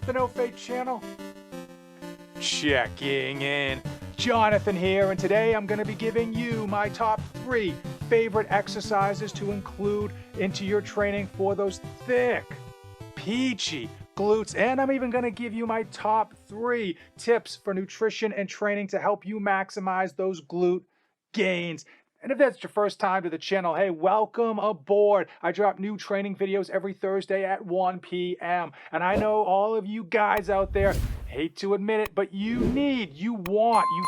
the No Fate channel? Checking in. Jonathan here, and today I'm going to be giving you my top 3 favorite exercises to include into your training for those thick, peachy glutes. And I'm even going to give you my top 3 tips for nutrition and training to help you maximize those glute gains. And if that's your first time to the channel, hey, welcome aboard. I drop new training videos every Thursday at 1 p.m. And I know all of you guys out there, hate to admit it, but you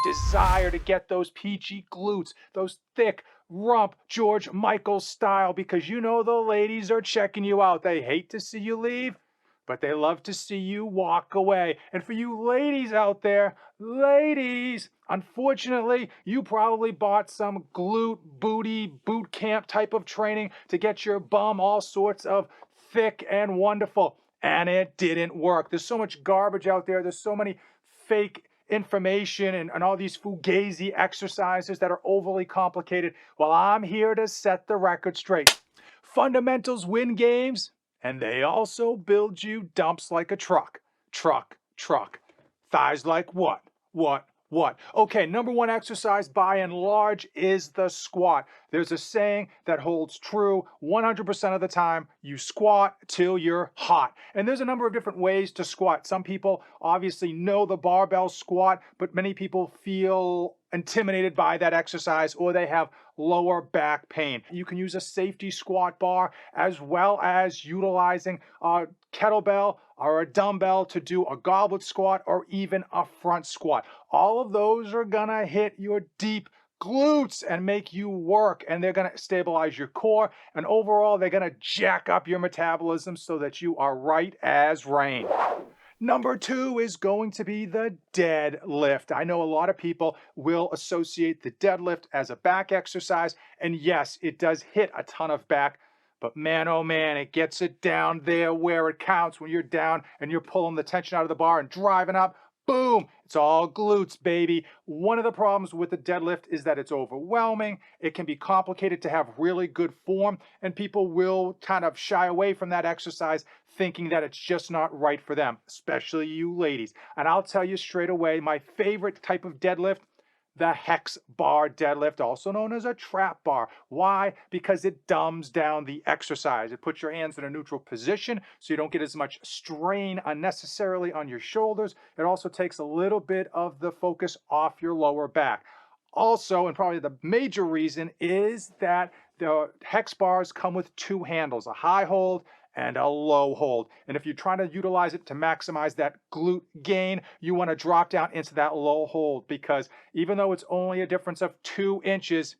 desire to get those peachy glutes, those thick rump George Michael style, because you know the ladies are checking you out. They hate to see you leave, but they love to see you walk away. And for you ladies out there, ladies, unfortunately, you probably bought some glute booty boot camp type of training to get your bum all sorts of thick and wonderful, and it didn't work. There's so much garbage out there. There's so many fake information and all these fugazi exercises that are overly complicated. Well, I'm here to set the record straight. Fundamentals win games, and they also build you dumps like a truck. Thighs like what? Okay, number 1 exercise by and large is the squat. There's a saying that holds true 100% of the time: you squat till you're hot. And there's a number of different ways to squat. Some people obviously know the barbell squat, but many people feel intimidated by that exercise, or they have lower back pain. You can use a safety squat bar, as well as utilizing a kettlebell or a dumbbell to do a goblet squat or even a front squat. All of those are gonna hit your deep glutes and make you work, and they're gonna stabilize your core, and overall they're gonna jack up your metabolism so that you are right as rain. Number 2 is going to be the deadlift. I know a lot of people will associate the deadlift as a back exercise, and yes, it does hit a ton of back, but man, oh man, it gets it down there where it counts. When you're down and you're pulling the tension out of the bar and driving up, boom, it's all glutes, baby. One of the problems with the deadlift is that it's overwhelming. It can be complicated to have really good form, and people will kind of shy away from that exercise thinking that it's just not right for them, especially you ladies. And I'll tell you straight away, my favorite type of deadlift, the hex bar deadlift, also known as a trap bar. Why? Because it dumbs down the exercise. It puts your hands in a neutral position so you don't get as much strain unnecessarily on your shoulders. It also takes a little bit of the focus off your lower back. Also, and probably the major reason, is that the hex bars come with 2 handles, a high hold and a low hold. And if you're trying to utilize it to maximize that glute gain, you want to drop down into that low hold, because even though it's only a difference of 2 inches,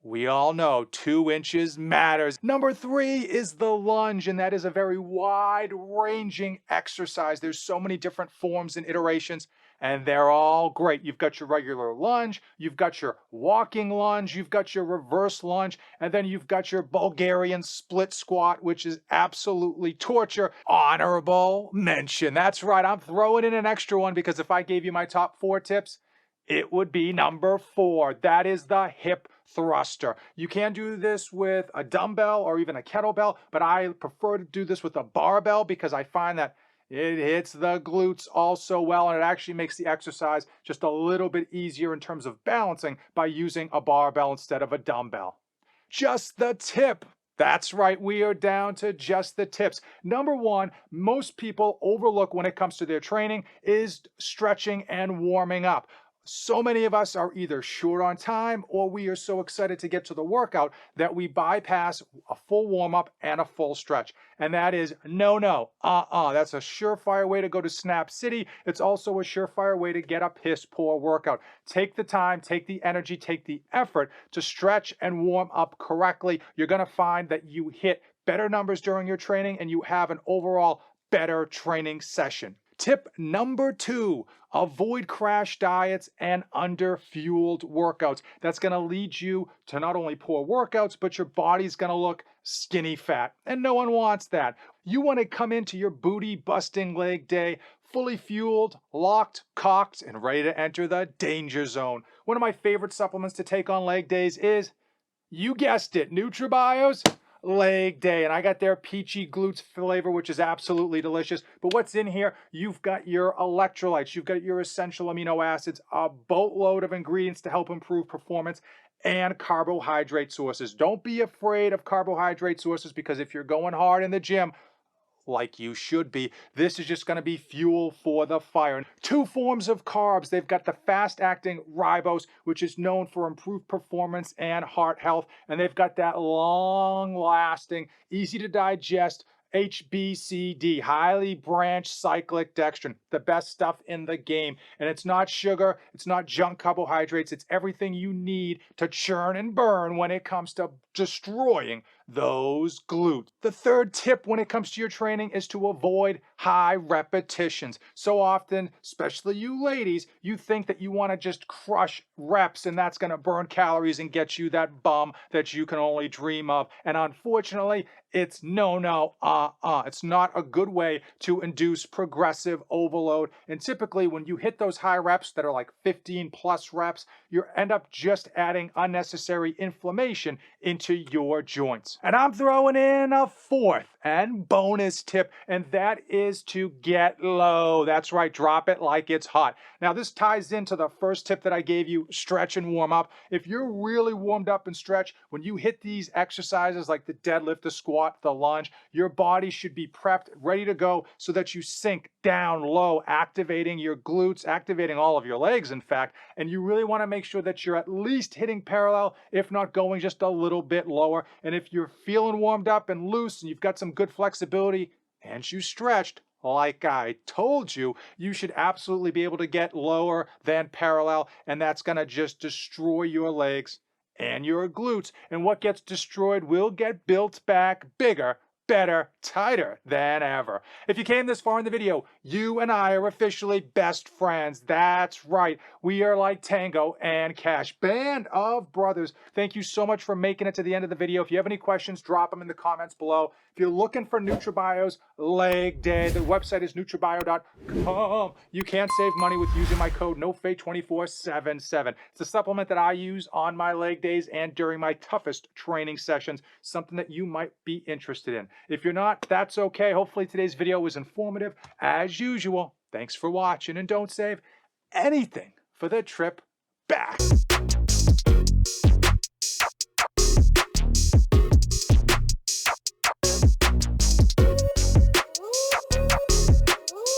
we all know 2 inches matters. Number 3 is the lunge, and that is a very wide-ranging exercise. There's so many different forms and iterations, and they're all great. You've got your regular lunge, you've got your walking lunge, you've got your reverse lunge, and then you've got your Bulgarian split squat, which is absolutely torture. Honorable mention. That's right, I'm throwing in an extra one, because if I gave you my top 4 tips, it would be number 4. That is the hip thruster. You can do this with a dumbbell or even a kettlebell, but I prefer to do this with a barbell, because I find that it hits the glutes also well, and it actually makes the exercise just a little bit easier in terms of balancing by using a barbell instead of a dumbbell. Just the tip. That's right, we are down to just the tips. Number 1, most people overlook when it comes to their training is stretching and warming up. So many of us are either short on time, or we are so excited to get to the workout that we bypass a full warm-up and a full stretch. And that is no. That's a surefire way to go to Snap City. It's also a surefire way to get a piss-poor workout. Take the time, take the energy, take the effort to stretch and warm up correctly. You're going to find that you hit better numbers during your training, and you have an overall better training session. Tip number 2, avoid crash diets and under-fueled workouts. That's going to lead you to not only poor workouts, but your body's going to look skinny fat, and no one wants that. You want to come into your booty-busting leg day fully fueled, locked, cocked, and ready to enter the danger zone. One of my favorite supplements to take on leg days is, you guessed it, NutriBio's leg day, and I got their peachy glutes flavor, which is absolutely delicious. But what's in here? You've got your electrolytes, you've got your essential amino acids, a boatload of ingredients to help improve performance, and carbohydrate sources. Don't be afraid of carbohydrate sources, because if you're going hard in the gym, like you should be, this is just going to be fuel for the fire. Two forms of carbs. They've got the fast-acting ribose, which is known for improved performance and heart health, and they've got that long-lasting, easy-to-digest HBCD, highly branched cyclic dextrin, the best stuff in the game. And it's not sugar, it's not junk carbohydrates, it's everything you need to churn and burn when it comes to destroying those glutes. The third tip when it comes to your training is to avoid high repetitions. So often, especially you ladies, you think that you want to just crush reps and that's going to burn calories and get you that bum that you can only dream of. And unfortunately, it's no. It's not a good way to induce progressive overload. And typically when you hit those high reps that are like 15 plus reps, you end up just adding unnecessary inflammation into your joints. And I'm throwing in a fourth and bonus tip, and that is to get low. That's right, drop it like it's hot. Now this ties into the first tip that I gave you, stretch and warm up. If you're really warmed up and stretch, when you hit these exercises like the deadlift, the squat, the lunge, your body should be prepped, ready to go, so that you sink down low, activating your glutes, activating all of your legs, in fact. And you really want to make sure that you're at least hitting parallel, if not going just a little bit lower. And if you're feeling warmed up and loose and you've got some good flexibility and you stretched, like I told you, you should absolutely be able to get lower than parallel, and that's going to just destroy your legs and your glutes. And what gets destroyed will get built back bigger, better, tighter than ever. If you came this far in the video, you and I are officially best friends. That's right. We are like Tango and Cash, band of brothers. Thank you so much for making it to the end of the video. If you have any questions, drop them in the comments below. If you're looking for NutriBio's leg day, the website is nutribio.com. You can save money with using my code NOFADE2477. It's a supplement that I use on my leg days and during my toughest training sessions, something that you might be interested in. If you're not, that's okay. Hopefully today's video was informative. As usual, thanks for watching, and don't save anything for the trip back.